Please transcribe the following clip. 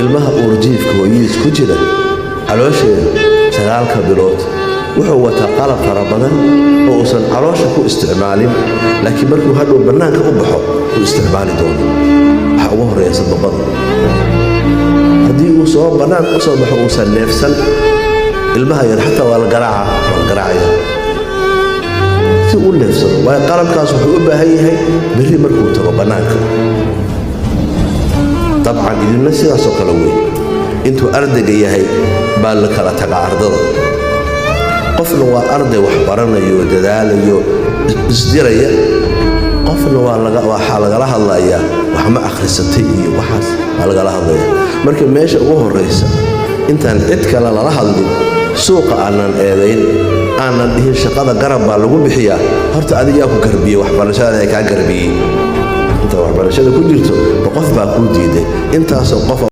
ilmaha uurjiifka hooyadiis ku jira caloosheeda 9 bilood wuxuu wataa qalab fara badan oo uusan caloosha ku isticmaalin laakiin markuu hadhow bannaanka u baxo uu isticmaali doono waxa ugu horreeya sababada haddii uu soo bannaan u soo baxo uusan neefsan ilmaha yar xataa waa la garaacaya si uu neefsado waayo qalabkaas wuxuu u baahan yahay berri markuu tago bannaanka dabcan idinna sidaasoo kale weyn intuu ardayga yahay baa la kala tagaa ardada qofna waa arday wax baranayo dadaalayo isdiraya qofna waxaa lagala hadlayaa wax ma akhrisatay iyo waxaas baa lagala hadlaya marka meesha ugu horreysa intaan cid kale lala hadlin suuqa aanan eedayn aanan dhihin shaqada garab baa lagu bixiyaa horta adigaa ku garbiyey waxbarashada ay kaa garbiyey inta waxbarashada ku jirto qof baa kuu diiday intaasoo qof